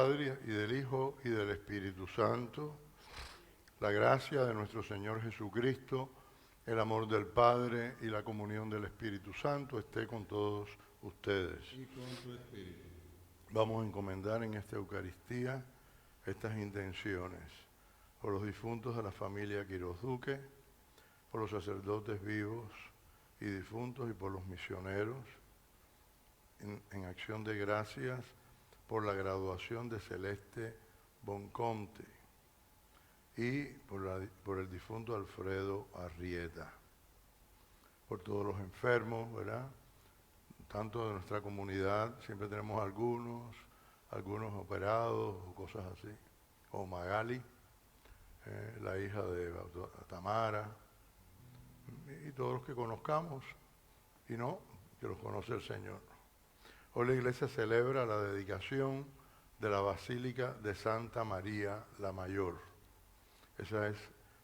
Padre, y del Hijo, y del Espíritu Santo. La gracia de nuestro Señor Jesucristo, el amor del Padre y la comunión del Espíritu Santo esté con todos ustedes. Y con tu espíritu. Vamos a encomendar en esta Eucaristía estas intenciones por los difuntos de la familia Quiroz Duque, por los sacerdotes vivos y difuntos y por los misioneros, en acción de gracias por la graduación de Celeste Bonconte y por el difunto Alfredo Arrieta, por todos los enfermos, ¿verdad? Tanto de nuestra comunidad, siempre tenemos algunos operados o cosas así, o Magali, la hija de Tamara, y todos los que conozcamos, y no, que los conoce el Señor. Hoy la Iglesia celebra la dedicación de la Basílica de Santa María la Mayor. Esa es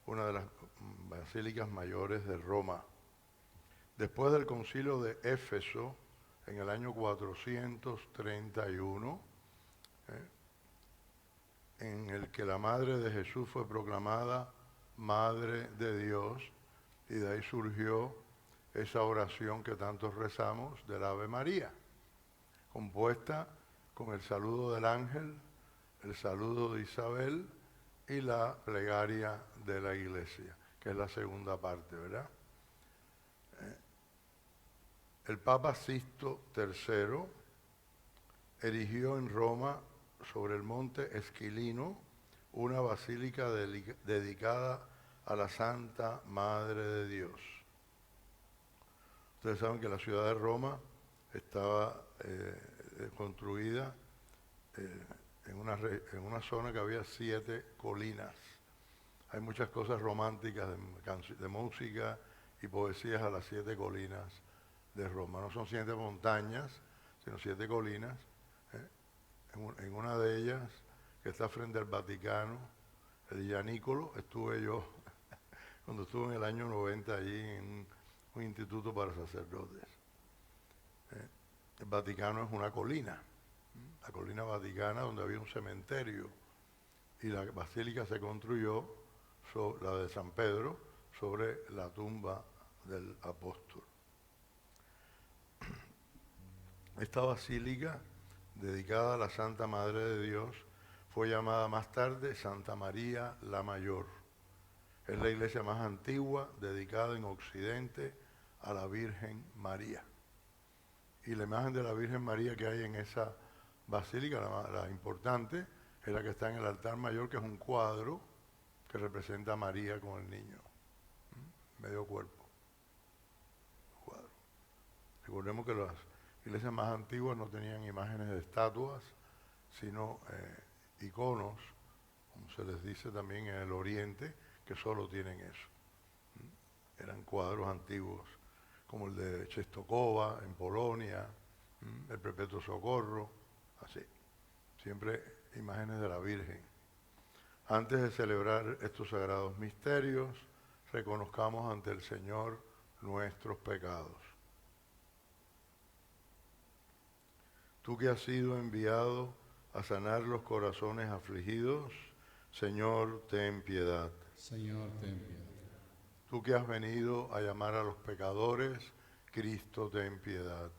una de las basílicas mayores de Roma. Después del concilio de Éfeso, en el año 431, en el que la Madre de Jesús fue proclamada Madre de Dios, y de ahí surgió esa oración que tantos rezamos del Ave María, compuesta con el saludo del ángel, el saludo de Isabel y la plegaria de la Iglesia, que es la segunda parte, ¿verdad? El Papa Sixto III erigió en Roma, sobre el monte Esquilino, una basílica dedicada a la Santa Madre de Dios. Ustedes saben que la ciudad de Roma estaba construida en una zona que había 7 colinas. Hay muchas cosas románticas de música y poesías a las 7 colinas de Roma. No son 7 montañas, sino 7 colinas. En una de ellas, que está frente al Vaticano, el Gianicolo, estuve yo cuando estuve en el año 90 allí en un instituto para sacerdotes. El Vaticano es una colina, la colina vaticana, donde había un cementerio, y la basílica se construyó, la de San Pedro, sobre la tumba del apóstol. Esta basílica, dedicada a la Santa Madre de Dios, fue llamada más tarde Santa María la Mayor. Es la iglesia más antigua dedicada en Occidente a la Virgen María. Y la imagen de la Virgen María que hay en esa basílica, la importante, es la que está en el altar mayor, que es un cuadro que representa a María con el niño, medio cuerpo. Cuadro. Recordemos que las iglesias más antiguas no tenían imágenes de estatuas, sino iconos, como se les dice también en el Oriente, que solo tienen eso. Eran cuadros antiguos, como el de Czestochowa en Polonia, el Perpetuo Socorro, así. Siempre imágenes de la Virgen. Antes de celebrar estos sagrados misterios, reconozcamos ante el Señor nuestros pecados. Tú que has sido enviado a sanar los corazones afligidos, Señor, ten piedad. Señor, ten piedad. Tú que has venido a llamar a los pecadores, Cristo, ten piedad.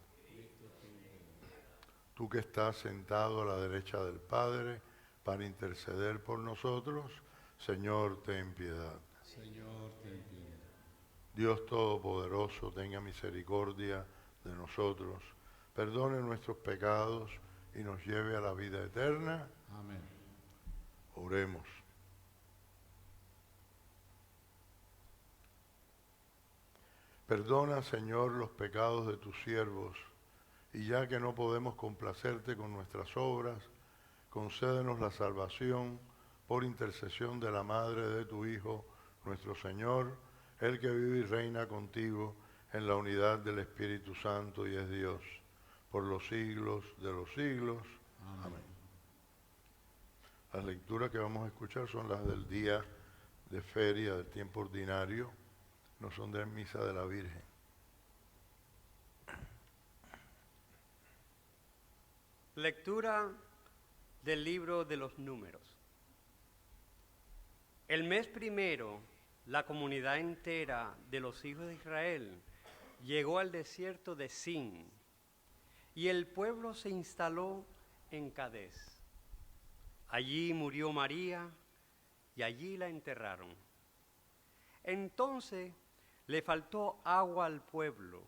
Tú que estás sentado a la derecha del Padre para interceder por nosotros, Señor, ten piedad. Señor, ten piedad. Dios Todopoderoso, tenga misericordia de nosotros, perdone nuestros pecados y nos lleve a la vida eterna. Amén. Oremos. Perdona, Señor, los pecados de tus siervos, y ya que no podemos complacerte con nuestras obras, concédenos la salvación por intercesión de la Madre de tu Hijo, nuestro Señor, el que vive y reina contigo en la unidad del Espíritu Santo y es Dios, por los siglos de los siglos. Amén. Las lecturas que vamos a escuchar son las del día de feria, del tiempo ordinario, no son de misa de la Virgen. Lectura Del libro de los Números. El mes primero, la comunidad entera de los hijos de Israel llegó al desierto de Sin, y el pueblo se instaló en Cadés. Allí murió María y allí la enterraron. Entonces le faltó agua al pueblo,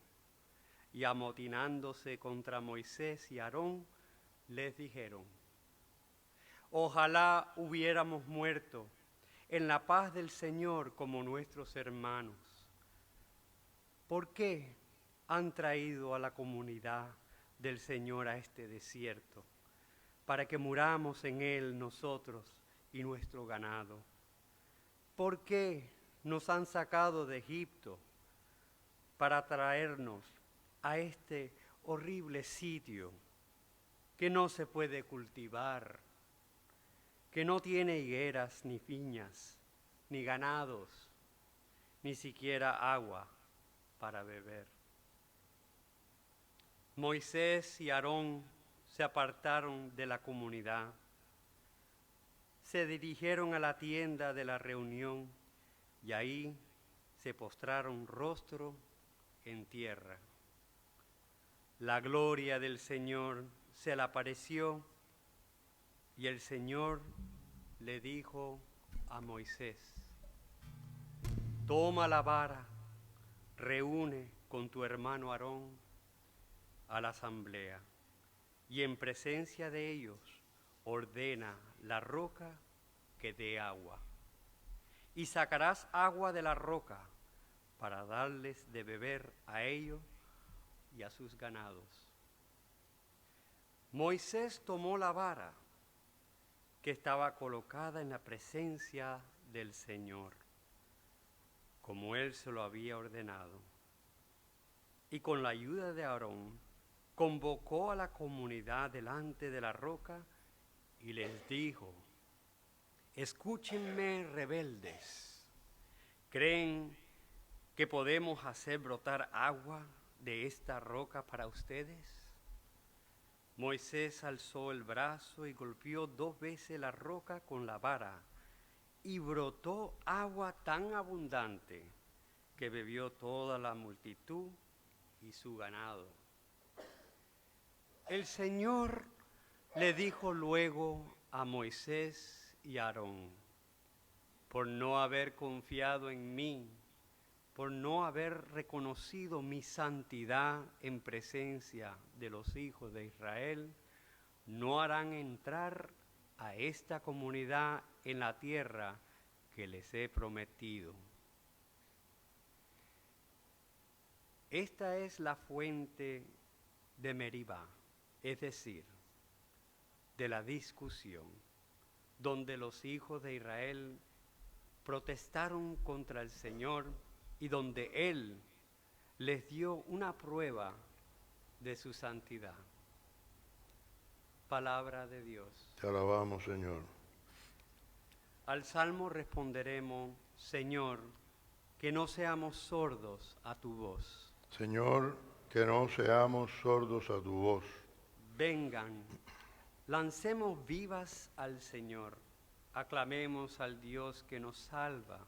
y amotinándose contra Moisés y Aarón, les dijeron: ojalá hubiéramos muerto en la paz del Señor como nuestros hermanos. ¿Por qué han traído a la comunidad del Señor a este desierto, para que muramos en él nosotros y nuestro ganado? ¿Por qué nos han sacado de Egipto para traernos a este horrible sitio que no se puede cultivar, que no tiene higueras ni viñas, ni ganados, ni siquiera agua para beber? Moisés y Aarón se apartaron de la comunidad, se dirigieron a la tienda de la reunión y ahí se postraron rostro en tierra. La gloria del Señor se le apareció y el Señor le dijo a Moisés: toma la vara, reúne con tu hermano Aarón a la asamblea y en presencia de ellos ordena la roca que dé agua. Y sacarás agua de la roca para darles de beber a ellos y a sus ganados. Moisés tomó la vara que estaba colocada en la presencia del Señor, como él se lo había ordenado, y con la ayuda de Aarón convocó a la comunidad delante de la roca y les dijo: escúchenme, rebeldes, ¿creen que podemos hacer brotar agua de esta roca para ustedes? Moisés alzó el brazo y golpeó 2 veces la roca con la vara, y brotó agua tan abundante que bebió toda la multitud y su ganado. El Señor le dijo luego a Moisés y a Aarón: por no haber confiado en mí, por no haber reconocido mi santidad en presencia de los hijos de Israel, no harán entrar a esta comunidad en la tierra que les he prometido. Esta es la fuente de Meribá, es decir, de la discusión, donde los hijos de Israel protestaron contra el Señor y donde Él les dio una prueba de su santidad. Palabra de Dios. Te alabamos, Señor. Al salmo responderemos: Señor, que no seamos sordos a tu voz. Señor, que no seamos sordos a tu voz. Vengan, lancemos vivas al Señor, aclamemos al Dios que nos salva.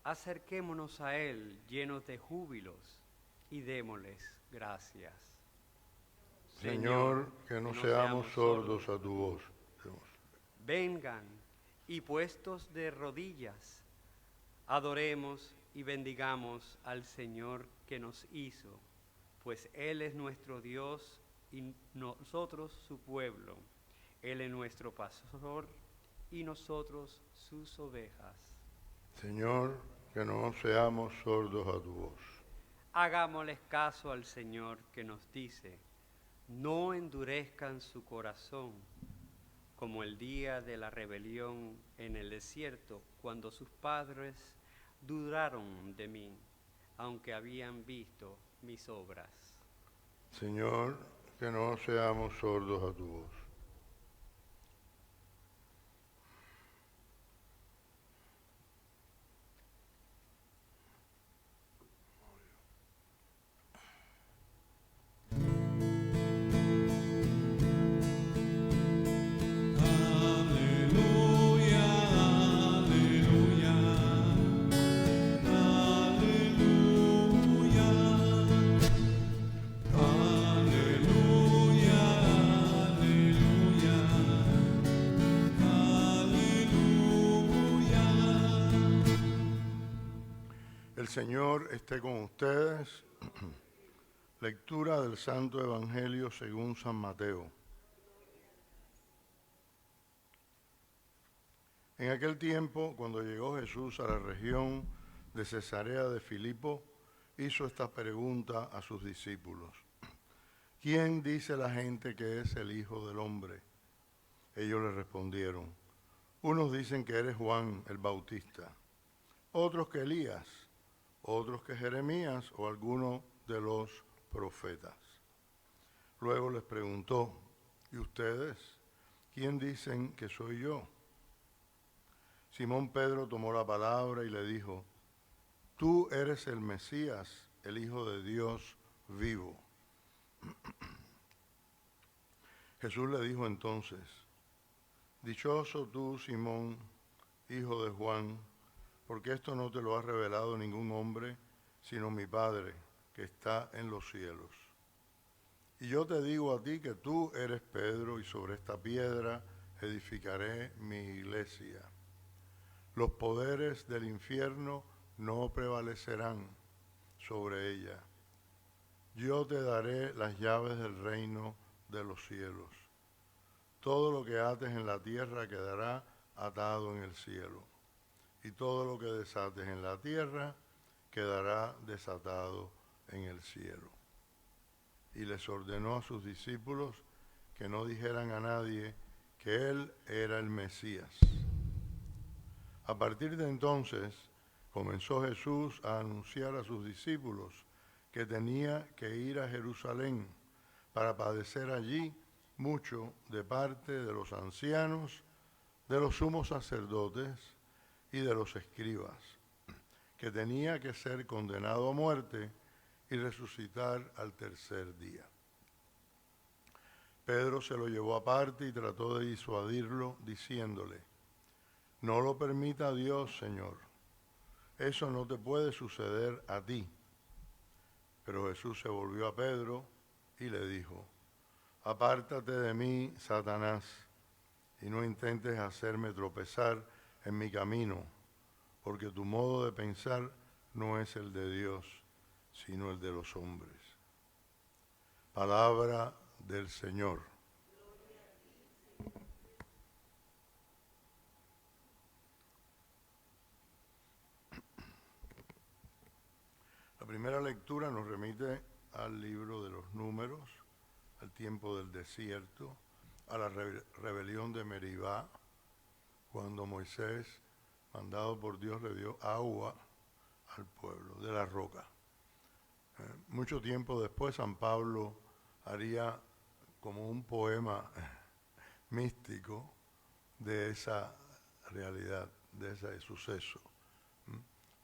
Acerquémonos a Él llenos de júbilos y démosles gracias. Señor, que no seamos sordos a tu voz. Vengan y puestos de rodillas, adoremos y bendigamos al Señor que nos hizo, pues Él es nuestro Dios y nosotros su pueblo. Él es nuestro pastor y nosotros sus ovejas. Señor, que no seamos sordos a tu voz. Hagámosles caso al Señor que nos dice: no endurezcan su corazón, como el día de la rebelión en el desierto, cuando sus padres dudaron de mí, aunque habían visto mis obras. Señor, que no seamos sordos a tu voz. El Señor esté con ustedes. Lectura del Santo Evangelio según San Mateo. En aquel tiempo, cuando llegó Jesús a la región de Cesarea de Filipo, hizo esta pregunta a sus discípulos: ¿Quién dice la gente que es el Hijo del Hombre? Ellos le respondieron: unos dicen que eres Juan el Bautista, otros que Elías, otros que Jeremías o alguno de los profetas. Luego les preguntó: ¿y ustedes? ¿Quién dicen que soy yo? Simón Pedro tomó la palabra y le dijo: tú eres el Mesías, el Hijo de Dios vivo. Jesús le dijo entonces: dichoso tú, Simón, hijo de Juan, porque esto no te lo ha revelado ningún hombre, sino mi Padre, que está en los cielos. Y yo te digo a ti que tú eres Pedro, y sobre esta piedra edificaré mi iglesia. Los poderes del infierno no prevalecerán sobre ella. Yo te daré las llaves del reino de los cielos. Todo lo que ates en la tierra quedará atado en el cielo, y todo lo que desates en la tierra quedará desatado en el cielo. Y les ordenó a sus discípulos que no dijeran a nadie que él era el Mesías. A partir de entonces comenzó Jesús a anunciar a sus discípulos que tenía que ir a Jerusalén para padecer allí mucho de parte de los ancianos, de los sumos sacerdotes y de los escribas, que tenía que ser condenado a muerte y resucitar al tercer día. Pedro se lo llevó aparte y trató de disuadirlo, diciéndole: no lo permita Dios, Señor. Eso no te puede suceder a ti. Pero Jesús se volvió a Pedro y le dijo: apártate de mí, Satanás, y no intentes hacerme tropezar en mi camino, porque tu modo de pensar no es el de Dios, sino el de los hombres. Palabra del Señor. La primera lectura nos remite al libro de los Números, al tiempo del desierto, a la rebelión de Meribá, cuando Moisés, mandado por Dios, le dio agua al pueblo de la roca. Mucho tiempo después, San Pablo haría como un poema místico de esa realidad, de ese suceso.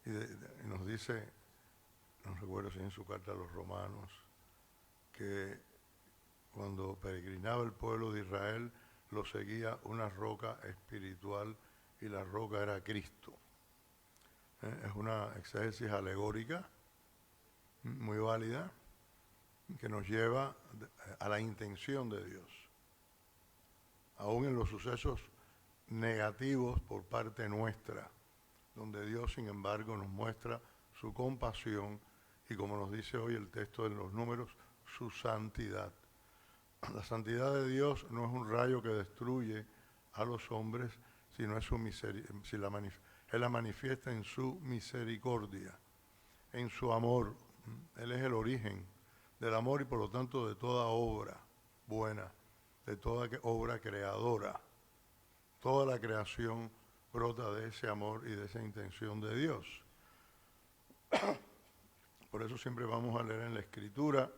Y nos dice, no recuerdo si en su carta a los romanos, que cuando peregrinaba el pueblo de Israel, lo seguía una roca espiritual y la roca era Cristo. Es una exégesis alegórica muy válida que nos lleva a la intención de Dios. Aún en los sucesos negativos por parte nuestra, donde Dios, sin embargo, nos muestra su compasión y, como nos dice hoy el texto de los Números, su santidad. La santidad de Dios no es un rayo que destruye a los hombres, sino es su Él la manifiesta en su misericordia, en su amor. Él es el origen del amor y por lo tanto de toda obra buena, de toda obra creadora. Toda la creación brota de ese amor y de esa intención de Dios. Por eso siempre vamos a leer en la Escritura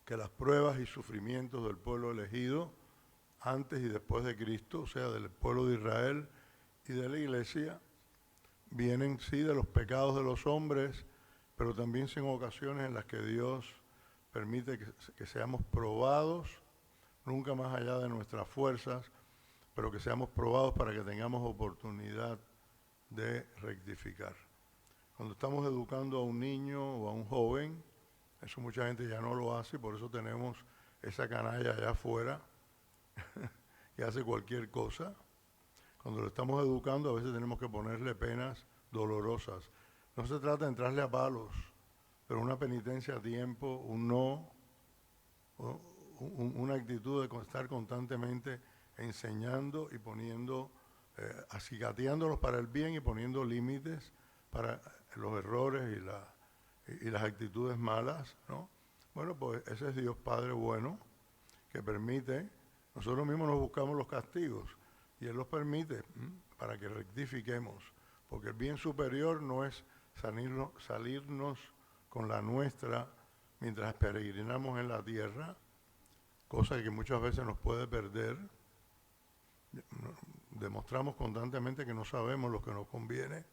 que las pruebas y sufrimientos del pueblo elegido, antes y después de Cristo, o sea, del pueblo de Israel y de la Iglesia, vienen sí de los pecados de los hombres, pero también son ocasiones en las que Dios permite que seamos probados, nunca más allá de nuestras fuerzas, pero que seamos probados para que tengamos oportunidad de rectificar. Cuando estamos educando a un niño o a un joven, eso mucha gente ya no lo hace, y por eso tenemos esa canalla allá afuera que hace cualquier cosa. Cuando lo estamos educando, a veces tenemos que ponerle penas dolorosas. No se trata de entrarle a palos, pero una penitencia a tiempo, un no, una actitud de estar constantemente enseñando y poniendo, acicateándolos para el bien y poniendo límites para los errores y las actitudes malas, ¿no? Bueno, pues ese es Dios Padre bueno, que permite, nosotros mismos nos buscamos los castigos, y Él los permite para que rectifiquemos, porque el bien superior no es salirnos con la nuestra mientras peregrinamos en la tierra, cosa que muchas veces nos puede perder. Demostramos constantemente que no sabemos lo que nos conviene,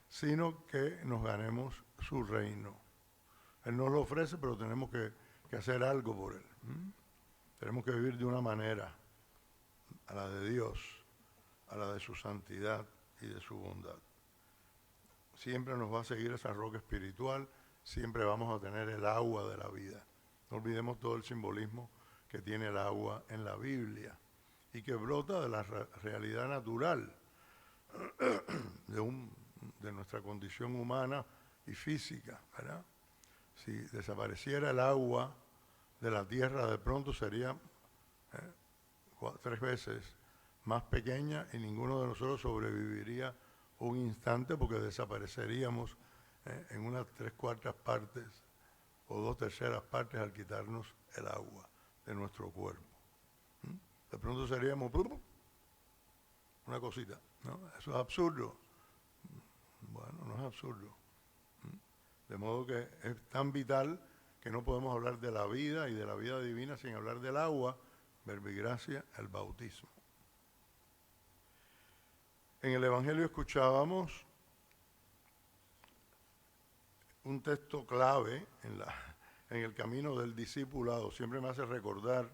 sino que nos ganemos su reino. Él nos lo ofrece, pero tenemos que hacer algo por Él. Tenemos que vivir de una manera, a la de Dios, a la de su santidad y de su bondad. Siempre nos va a seguir esa roca espiritual, siempre vamos a tener el agua de la vida. No olvidemos todo el simbolismo que tiene el agua en la Biblia y que brota de la realidad natural de nuestra condición humana y física, ¿verdad? Si desapareciera el agua de la tierra, de pronto sería 3 veces más pequeña y ninguno de nosotros sobreviviría un instante porque desapareceríamos en unas 3/4 partes o 2/3 partes al quitarnos el agua de nuestro cuerpo. De pronto seríamos una cosita, ¿no? Eso es absurdo. Bueno, no es absurdo. De modo que es tan vital que no podemos hablar de la vida y de la vida divina sin hablar del agua, verbigracia, el bautismo. En el Evangelio escuchábamos un texto clave en el camino del discipulado. Siempre me hace recordar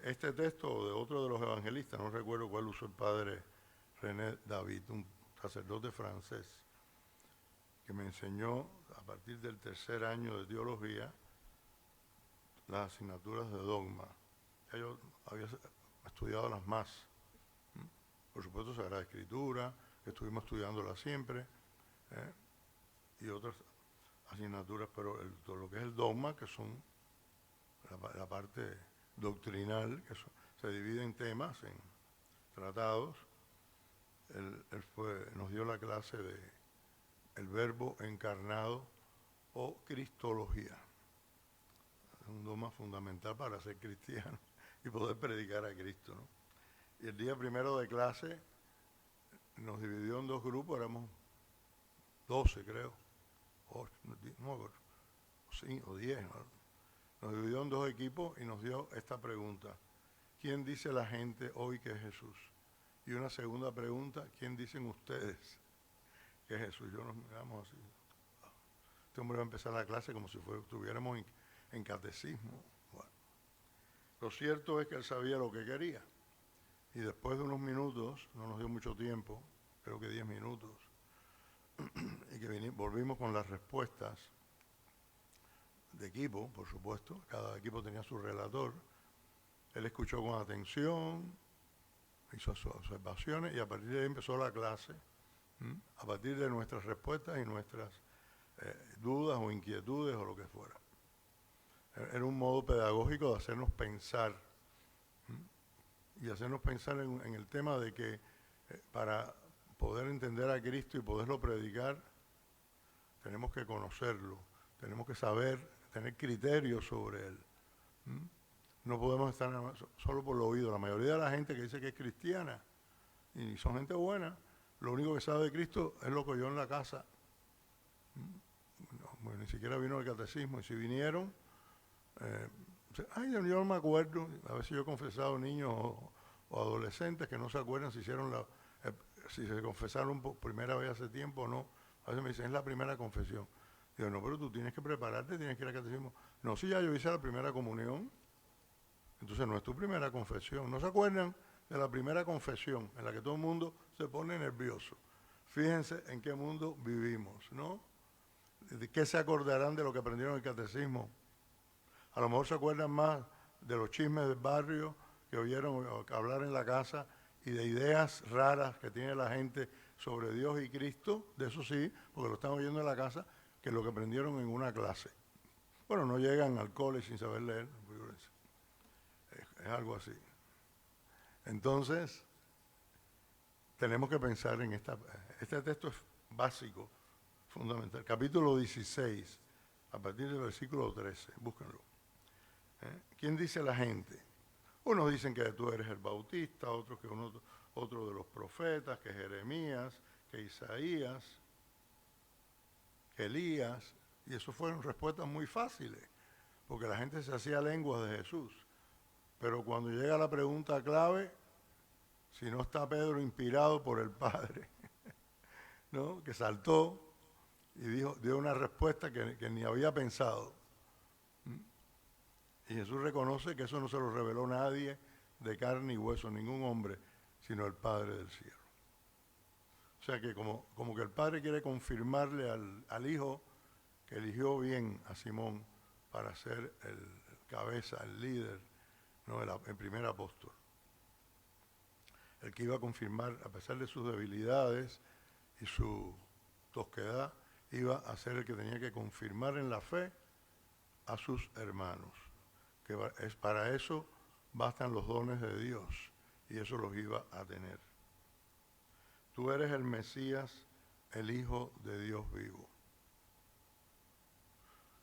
este texto o de otro de los evangelistas, no recuerdo cuál usó el padre René David, un sacerdote francés, que me enseñó a partir del 3er año de teología las asignaturas de dogma. Ya yo había estudiado las más. Por supuesto, Sagrada Escritura, que estuvimos estudiándola siempre, y otras asignaturas, pero todo lo que es el dogma, que son la parte doctrinal, que se divide en temas, en tratados. Él nos dio la clase de el Verbo encarnado o Cristología. Es un dogma fundamental para ser cristiano y poder predicar a Cristo, ¿no? Y el día primero de clase nos dividió en 2 grupos, éramos 12 creo, 8, no, 5 o 10, ¿no? Nos dividió en 2 equipos y nos dio esta pregunta: ¿quién dice la gente hoy que es Jesús? Y una segunda pregunta: ¿quién dicen ustedes que es Jesús? Yo nos miramos así. Este hombre va a empezar la clase como si estuviéramos en catecismo. Bueno, lo cierto es que él sabía lo que quería. Y después de unos minutos, no nos dio mucho tiempo, creo que 10 minutos, y que volvimos con las respuestas de equipo, por supuesto, cada equipo tenía su relator. Él escuchó con atención, hizo sus observaciones y a partir de ahí empezó la clase, a partir de nuestras respuestas y nuestras dudas o inquietudes o lo que fuera. Era un modo pedagógico de hacernos pensar, y hacernos pensar en el tema de que para poder entender a Cristo y poderlo predicar, tenemos que conocerlo, tenemos que saber, tener criterios sobre Él. No podemos estar solo por lo oído. La mayoría de la gente que dice que es cristiana, y son gente buena, lo único que sabe de Cristo es lo que oyó en la casa. Bueno, ni siquiera vino al catecismo, y si vinieron, yo no me acuerdo. A veces yo he confesado niños o adolescentes que no se acuerdan si hicieron si se confesaron por primera vez hace tiempo o no. A veces me dicen, es la primera confesión. Digo, no, pero tú tienes que prepararte, tienes que ir al catecismo. No, si ya yo hice la primera comunión, entonces no es tu primera confesión. ¿No se acuerdan de la primera confesión en la que todo el mundo se pone nervioso? Fíjense en qué mundo vivimos, ¿no? ¿De qué se acordarán de lo que aprendieron en el catecismo? A lo mejor se acuerdan más de los chismes del barrio que oyeron hablar en la casa y de ideas raras que tiene la gente sobre Dios y Cristo, de eso sí, porque lo están oyendo en la casa, que lo que aprendieron en una clase. Bueno, no llegan al cole sin saber leer, es algo así. Entonces, tenemos que pensar en este texto es básico, fundamental. Capítulo 16, a partir del versículo 13, búsquenlo. ¿Quién dice la gente? Unos dicen que tú eres el Bautista, otros que otro de los profetas, que Jeremías, que Isaías, que Elías, y eso fueron respuestas muy fáciles, porque la gente se hacía lenguas de Jesús. Pero cuando llega la pregunta clave, si no está Pedro inspirado por el Padre, ¿no? Que saltó y dio una respuesta que ni había pensado. Y Jesús reconoce que eso no se lo reveló nadie de carne y hueso, ningún hombre, sino el Padre del cielo. O sea que como que el Padre quiere confirmarle al Hijo que eligió bien a Simón para ser el cabeza, el líder, ¿no? el primer apóstol. El que iba a confirmar, a pesar de sus debilidades y su tosquedad, iba a ser el que tenía que confirmar en la fe a sus hermanos. Que para eso bastan los dones de Dios, y eso los iba a tener. Tú eres el Mesías, el Hijo de Dios vivo.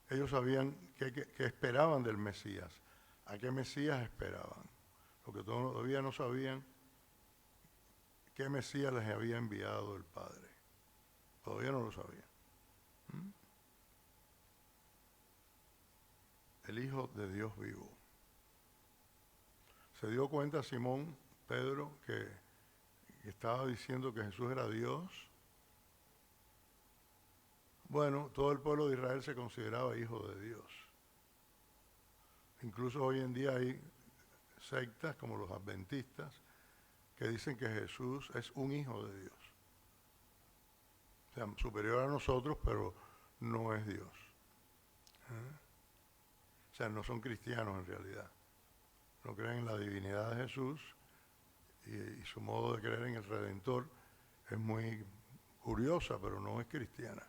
Ellos sabían qué esperaban del Mesías, a qué Mesías esperaban. Lo que todavía no sabían, qué Mesías les había enviado el Padre. Todavía no lo sabían. El Hijo de Dios vivo. Se dio cuenta Simón, Pedro, que estaba diciendo que Jesús era Dios. Bueno, todo el pueblo de Israel se consideraba hijo de Dios. Incluso hoy en día hay sectas como los adventistas que dicen que Jesús es un hijo de Dios. O sea, superior a nosotros, pero no es Dios. O sea, no son cristianos en realidad. No creen en la divinidad de Jesús y su modo de creer en el Redentor es muy curiosa, pero no es cristiana.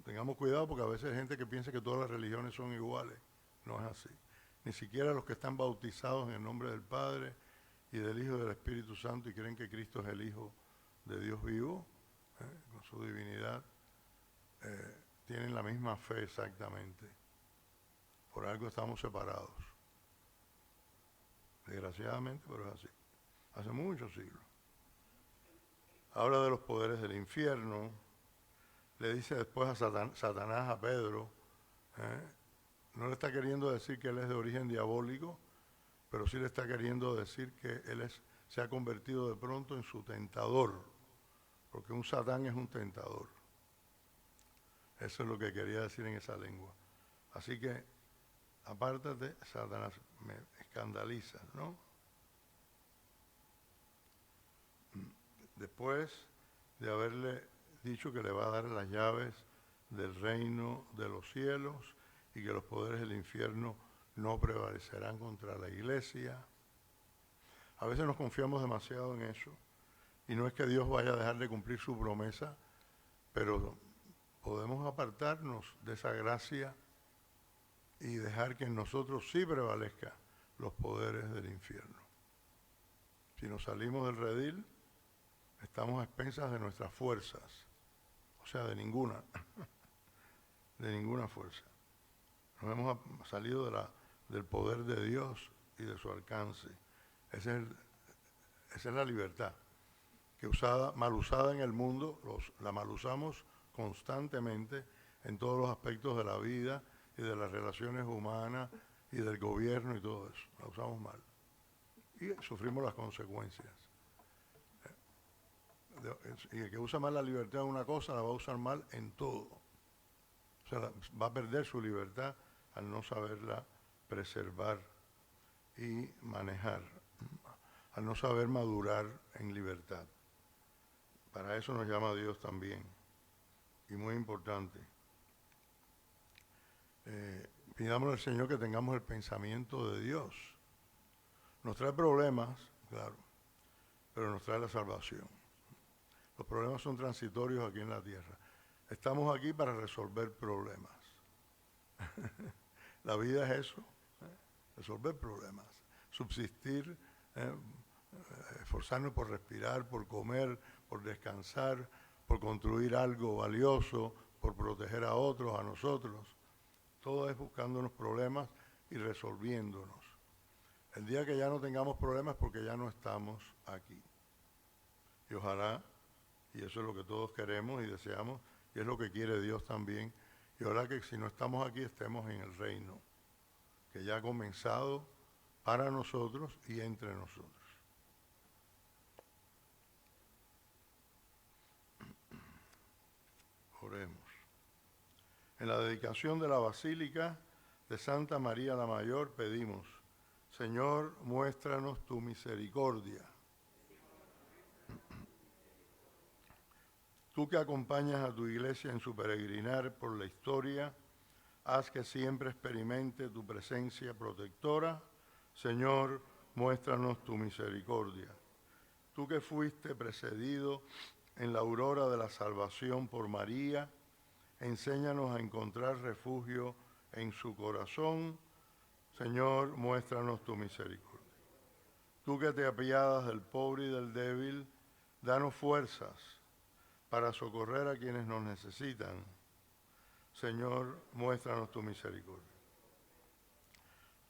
Tengamos cuidado porque a veces hay gente que piensa que todas las religiones son iguales. No es así. Ni siquiera los que están bautizados en el nombre del Padre y del Hijo y del Espíritu Santo y creen que Cristo es el Hijo de Dios vivo, con su divinidad, tienen la misma fe exactamente. Por algo estamos separados. Desgraciadamente, pero es así. Hace muchos siglos. Habla de los poderes del infierno. Le dice después a Satanás, a Pedro, no le está queriendo decir que él es de origen diabólico, pero sí le está queriendo decir que él se ha convertido de pronto en su tentador, porque un Satán es un tentador. Eso es lo que quería decir en esa lengua. Así que, apártate, Satanás, me escandaliza, ¿no? Después de haberle dicho que le va a dar las llaves del reino de los cielos y que los poderes del infierno no prevalecerán contra la iglesia. A veces nos confiamos demasiado en eso y no es que Dios vaya a dejar de cumplir su promesa, pero podemos apartarnos de esa gracia y dejar que en nosotros sí prevalezcan los poderes del infierno. Si nos salimos del redil, estamos a expensas de nuestras fuerzas. O sea, de ninguna fuerza. Nos hemos salido del poder de Dios y de su alcance. Esa es la libertad, que mal usada en el mundo, la mal usamos constantemente en todos los aspectos de la vida y de las relaciones humanas y del gobierno y todo eso. La usamos mal. Y sufrimos las consecuencias. Y el que usa mal la libertad en una cosa, la va a usar mal en todo. O sea, va a perder su libertad al no saberla preservar y manejar, al no saber madurar en libertad. Para eso nos llama Dios también. Y muy importante. Pidámosle al Señor que tengamos el pensamiento de Dios. Nos trae problemas, claro, pero nos trae la salvación. Los problemas son transitorios aquí en la tierra. Estamos aquí para resolver problemas. La vida es eso, resolver problemas, subsistir, esforzarnos por respirar, por comer, por descansar, por construir algo valioso, por proteger a otros, a nosotros. Todo es buscándonos problemas y resolviéndonos. El día que ya no tengamos problemas es porque ya no estamos aquí. Y ojalá, y eso es lo que todos queremos y deseamos, y es lo que quiere Dios también, y ojalá que si no estamos aquí estemos en el reino, que ya ha comenzado para nosotros y entre nosotros. Oremos. En la dedicación de la Basílica de Santa María la Mayor pedimos: Señor, muéstranos tu misericordia. Tú que acompañas a tu iglesia en su peregrinar por la historia, haz que siempre experimente tu presencia protectora. Señor, muéstranos tu misericordia. Tú que fuiste precedido en la aurora de la salvación por María, enséñanos a encontrar refugio en su corazón. Señor, muéstranos tu misericordia. Tú que te apiadas del pobre y del débil, danos fuerzas para socorrer a quienes nos necesitan. Señor, muéstranos tu misericordia.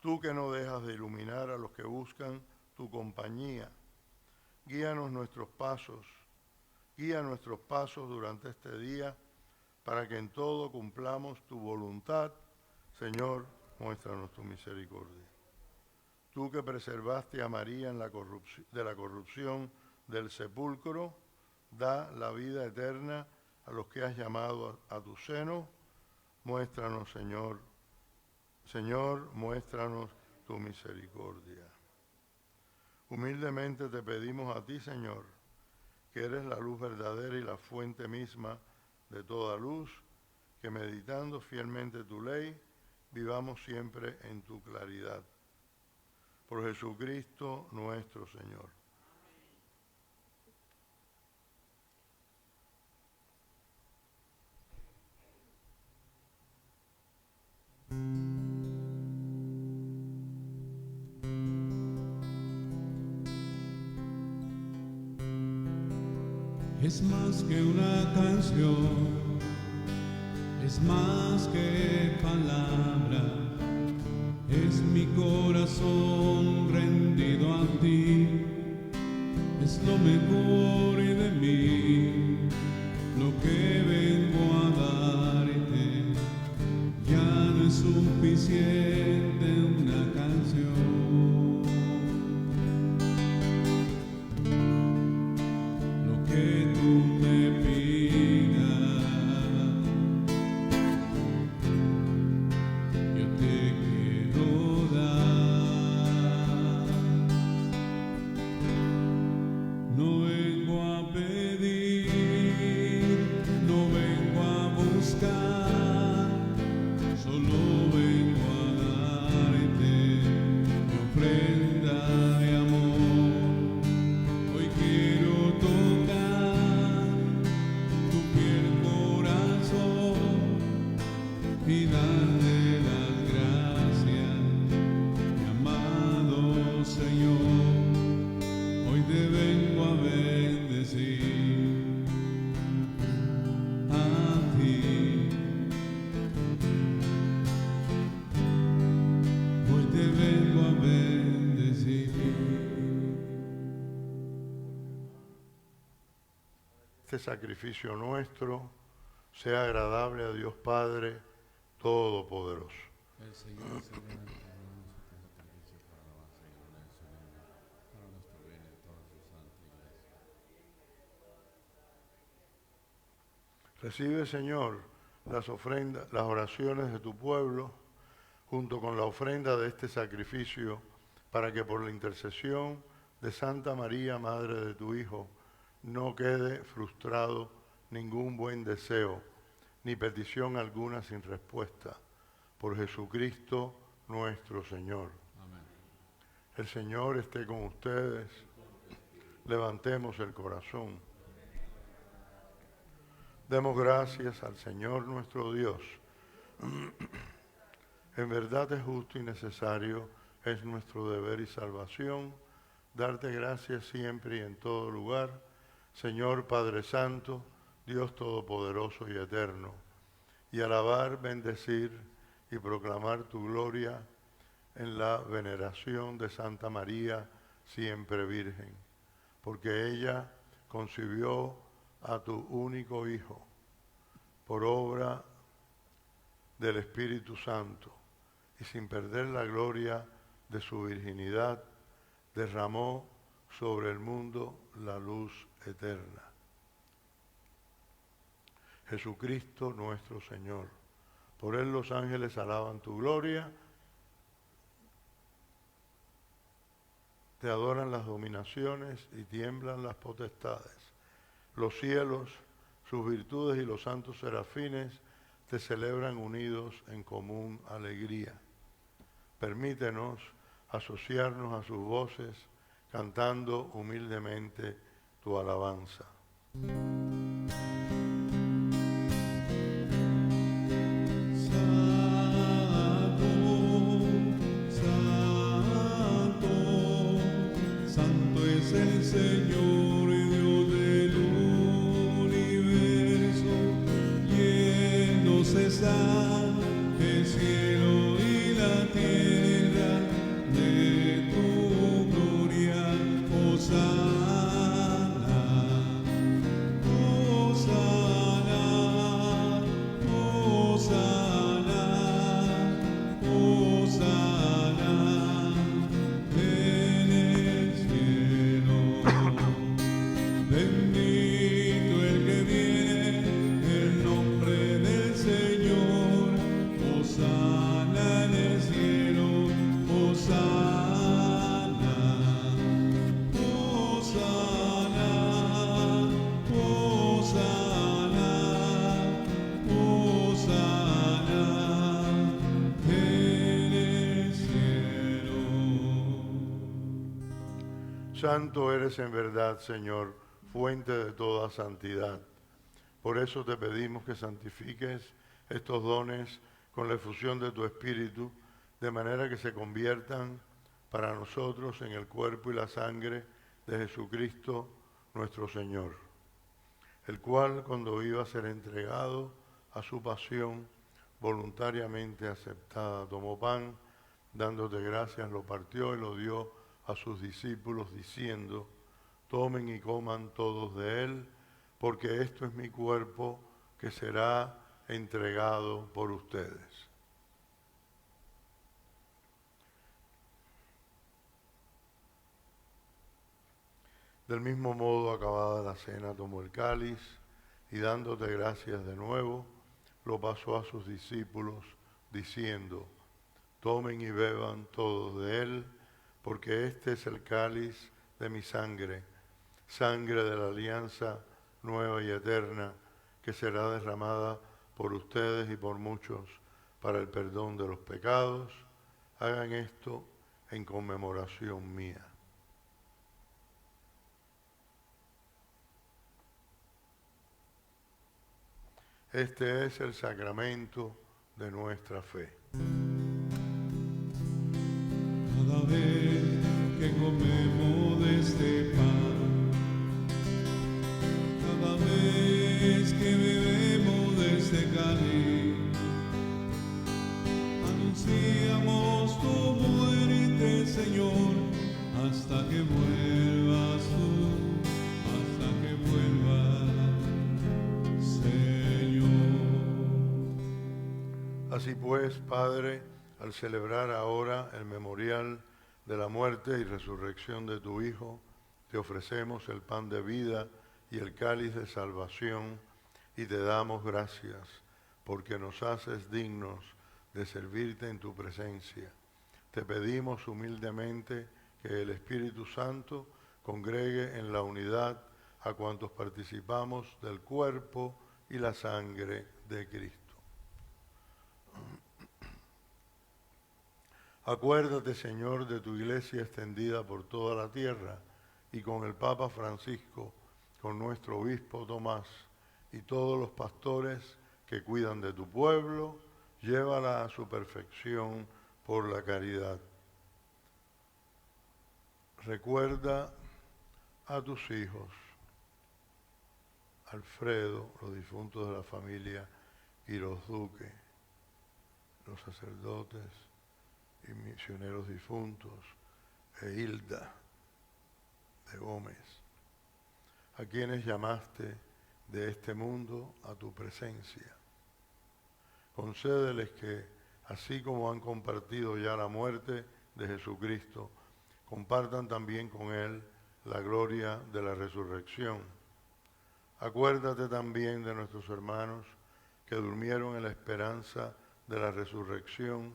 Tú que no dejas de iluminar a los que buscan tu compañía, guía nuestros pasos durante este día, para que en todo cumplamos tu voluntad. Señor, muéstranos tu misericordia. Tú que preservaste a María de la corrupción del sepulcro, da la vida eterna a los que has llamado a tu seno. Muéstranos, Señor. Señor, muéstranos tu misericordia. Humildemente te pedimos a ti, Señor, que eres la luz verdadera y la fuente misma de toda luz, que meditando fielmente tu ley, vivamos siempre en tu claridad. Por Jesucristo nuestro Señor. Es más que una canción, es más que palabra, es mi corazón rendido a ti, es lo mejor de mí, lo que vengo a darte, ya no es suficiente una canción. Que tú me pidas, yo te quiero dar. No vengo a pedir, no vengo a buscar, solo vengo a darte mi ofrenda de amor. Hoy quiero y darle las gracias, mi amado Señor. Hoy te vengo a bendecir a ti. Hoy te vengo a bendecir. Este sacrificio nuestro sea agradable a Dios Padre Todopoderoso. El Señor se llama su sacrificio para alabanza y gloria de su nombre, para nuestro bien y toda su santa iglesia. Recibe, Señor, las ofrendas, las oraciones de tu pueblo, junto con la ofrenda de este sacrificio, para que por la intercesión de Santa María, Madre de tu Hijo, no quede frustrado ningún buen deseo, ni petición alguna sin respuesta. Por Jesucristo nuestro Señor. Amén. El Señor esté con ustedes. Levantemos el corazón. Demos gracias al Señor nuestro Dios. En verdad es justo y necesario, es nuestro deber y salvación, darte gracias siempre y en todo lugar, Señor Padre Santo, Dios Todopoderoso y Eterno, y alabar, bendecir y proclamar tu gloria en la veneración de Santa María, siempre Virgen, porque ella concibió a tu único Hijo por obra del Espíritu Santo, y sin perder la gloria de su virginidad, derramó sobre el mundo la luz eterna. Jesucristo nuestro Señor. Por él los ángeles alaban tu gloria, te adoran las dominaciones y tiemblan las potestades. Los cielos, sus virtudes y los santos serafines te celebran unidos en común alegría. Permítenos asociarnos a sus voces, cantando humildemente tu alabanza. El Señor Dios del universo, llenos está el cielo y la tierra de tu gloria. Hosana, Hosana, Hosana, Hosana en el cielo. Bendito el que viene en nombre del Señor. Hosana en el cielo. Hosana, Hosana, Hosana, Hosana en el cielo. Santo eres en verdad, Señor, fuente de toda santidad. Por eso te pedimos que santifiques estos dones con la efusión de tu Espíritu, de manera que se conviertan para nosotros en el cuerpo y la sangre de Jesucristo nuestro Señor, el cual, cuando iba a ser entregado a su pasión voluntariamente aceptada, tomó pan, dándote gracias, lo partió y lo dio a sus discípulos, diciendo: tomen y coman todos de él, porque esto es mi cuerpo que será entregado por ustedes. Del mismo modo, acabada la cena, tomó el cáliz y dándote gracias de nuevo, lo pasó a sus discípulos, diciendo: tomen y beban todos de él, porque este es el cáliz de mi sangre, sangre de la alianza nueva y eterna, que será derramada por ustedes y por muchos para el perdón de los pecados. Hagan esto en conmemoración mía. Este es el sacramento de nuestra fe. Cada vez que comemos de este pan, cada vez que bebemos de este cáliz, anunciamos tu muerte, Señor, hasta que vuelvas tú, hasta que vuelvas, Señor. Así pues, Padre, al celebrar ahora el memorial de la muerte y resurrección de tu Hijo, te ofrecemos el pan de vida y el cáliz de salvación, y te damos gracias, porque nos haces dignos de servirte en tu presencia. Te pedimos humildemente que el Espíritu Santo congregue en la unidad a cuantos participamos del cuerpo y la sangre de Cristo. Acuérdate, Señor, de tu iglesia extendida por toda la tierra y con el Papa Francisco, con nuestro obispo Tomás y todos los pastores que cuidan de tu pueblo, llévala a su perfección por la caridad. Recuerda a tus hijos, Alfredo, los difuntos de la familia Quiroz Duque, los sacerdotes y misioneros difuntos, e Hilda de Gómez, a quienes llamaste de este mundo a tu presencia. Concédeles que, así como han compartido ya la muerte de Jesucristo, compartan también con Él la gloria de la resurrección. Acuérdate también de nuestros hermanos que durmieron en la esperanza de la resurrección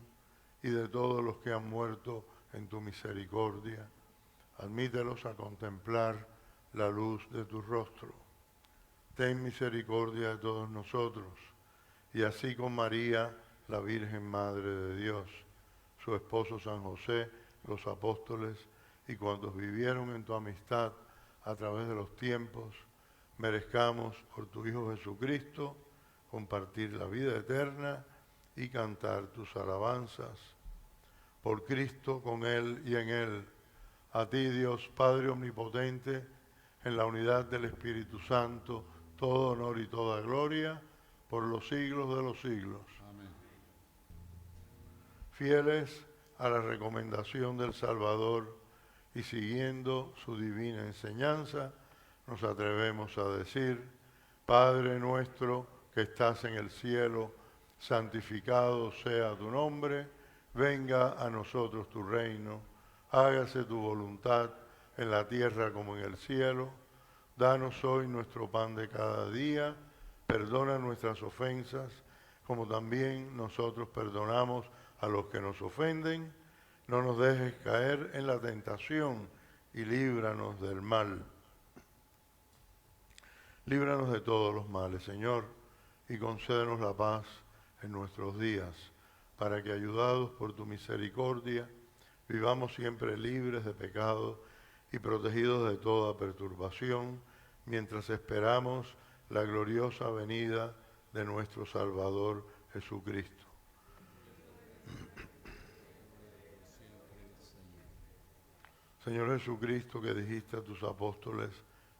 y de todos los que han muerto en tu misericordia. Admítelos a contemplar la luz de tu rostro. Ten misericordia de todos nosotros, y así con María, la Virgen Madre de Dios, su esposo San José, los apóstoles y cuantos vivieron en tu amistad a través de los tiempos, merezcamos por tu Hijo Jesucristo compartir la vida eterna y cantar tus alabanzas. Por Cristo, con Él y en Él, a ti Dios Padre Omnipotente, en la unidad del Espíritu Santo, todo honor y toda gloria, por los siglos de los siglos. Amén. Fieles a la recomendación del Salvador y siguiendo su divina enseñanza, nos atrevemos a decir: Padre nuestro que estás en el cielo, santificado sea tu nombre, venga a nosotros tu reino, hágase tu voluntad en la tierra como en el cielo. Danos hoy nuestro pan de cada día, perdona nuestras ofensas, como también nosotros perdonamos a los que nos ofenden. No nos dejes caer en la tentación y líbranos del mal. Líbranos de todos los males, Señor, y concédenos la paz en nuestros días, para que, ayudados por tu misericordia, vivamos siempre libres de pecado y protegidos de toda perturbación, mientras esperamos la gloriosa venida de nuestro Salvador Jesucristo. Señor Jesucristo, que dijiste a tus apóstoles: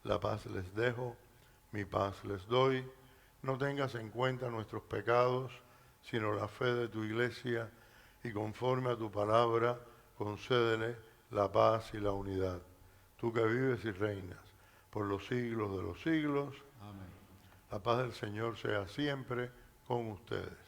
la paz les dejo, mi paz les doy, no tengas en cuenta nuestros pecados, sino la fe de tu Iglesia, y conforme a tu palabra, concédele la paz y la unidad. Tú que vives y reinas por los siglos de los siglos. Amén. La paz del Señor sea siempre con ustedes.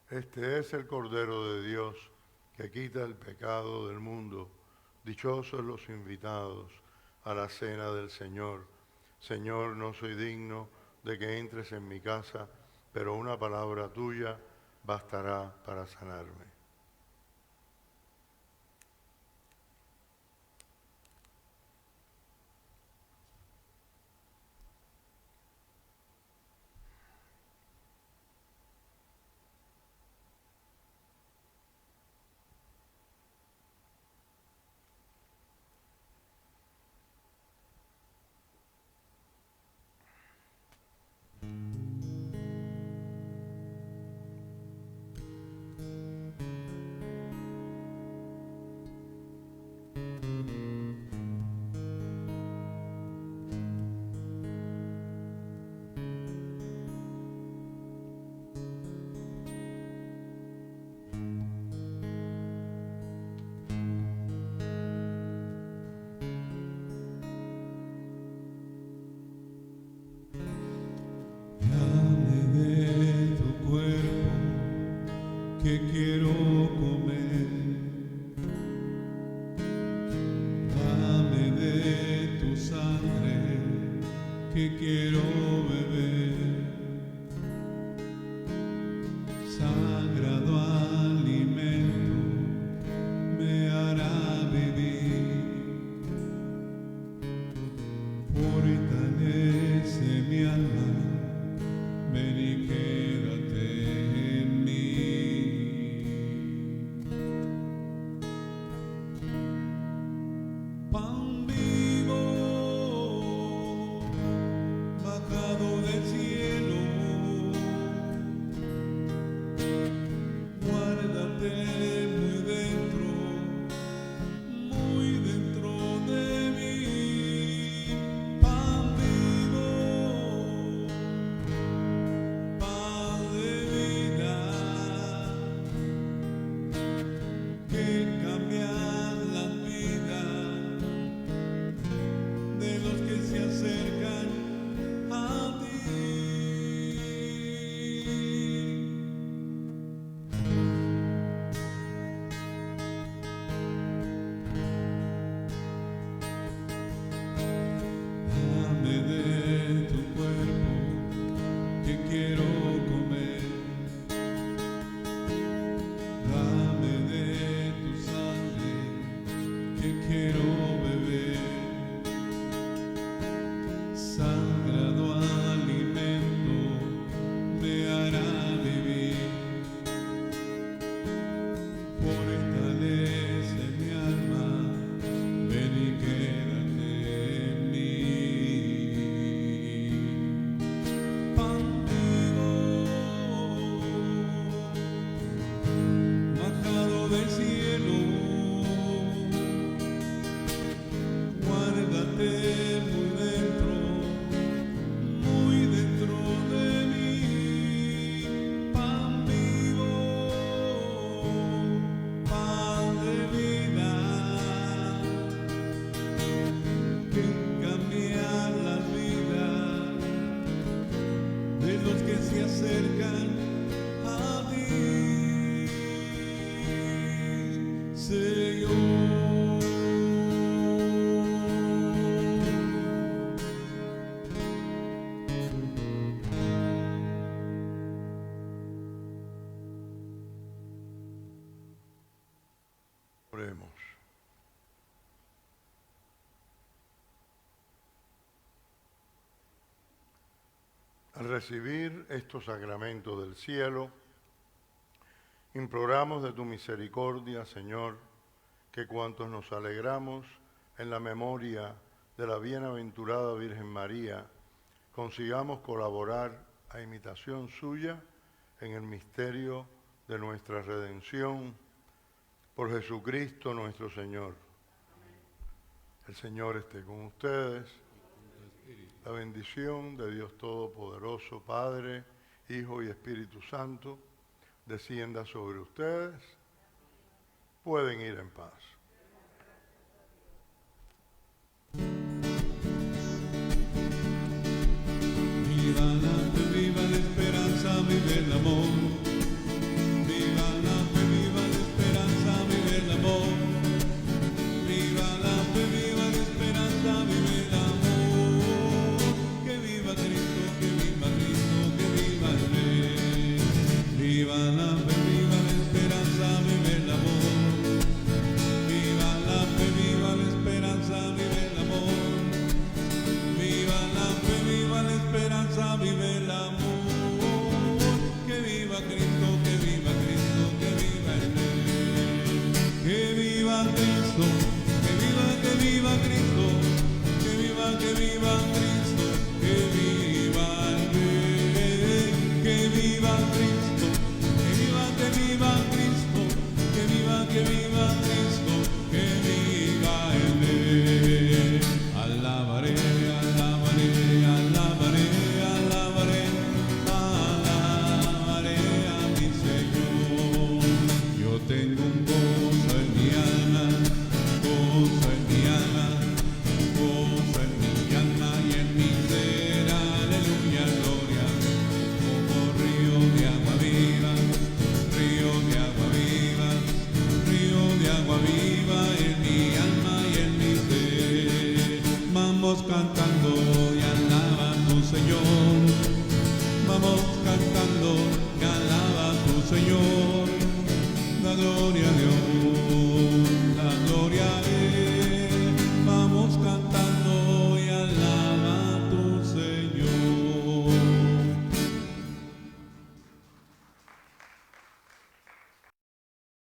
Este es el Cordero de Dios que quita el pecado del mundo. Dichosos los invitados a la cena del Señor. Señor, no soy digno de que entres en mi casa, pero una palabra tuya bastará para sanarme. que quiero comer. Dame de tu sangre que quiero beber. Sagrado alimento me hará vivir. Fortalece mi alma, ven y quédate en mí. Pan vivo, bajado del cielo, guárdate muy dentro de mí. Pan vivo, pan de vida, que cambia la vida de los que se acercan a ti. Dame de tu cuerpo que quiero comer. Dame de tu sangre que quiero beber. Sagrado alimento me hará vivir. Fortalece mi alma, ven y quédate en mí. Pan vivo, bajado del cielo, guárdate muy dentro de mí. Pan vivo, pan de vida, que cambia la vida de los que se acercan a ti, Señor. Oremos. Al recibir estos sacramentos del cielo, imploramos de tu misericordia, Señor, que cuantos nos alegramos en la memoria de la bienaventurada Virgen María, consigamos colaborar a imitación suya en el misterio de nuestra redención. Por Jesucristo nuestro Señor. El Señor esté con ustedes. La bendición de Dios Todopoderoso, Padre, Hijo y Espíritu Santo, descienda sobre ustedes. Pueden ir en paz. Viva la fe, viva la esperanza, vive el amor. Viva la fe, viva la esperanza, vive el amor. Viva la fe, viva la esperanza, vive el amor. Que viva Cristo, que viva Cristo, que viva el Rey. Viva la fe, viva la esperanza, vive el amor. Viva la fe, viva la esperanza, vive el amor. Viva la fe, viva la esperanza, vive el amor. Que viva Cristo, que viva Cristo, que viva el Rey. Que viva Cristo, que viva Cristo, que viva Cristo, que viva el Rey. Que viva Cristo, que viva Cristo, que viva Cristo, que viva el Rey. Alabaré, alabaré, alabaré, alabaré, alabaré a mi Señor. Yo tengo un gozo en mi alma, gozo en mi alma, gozo en mi alma y en mi ser, aleluya, gloria, como río de agua viva, río de Vamos cantando y alaba a tu Señor. Vamos cantando y alaba a tu Señor. Da gloria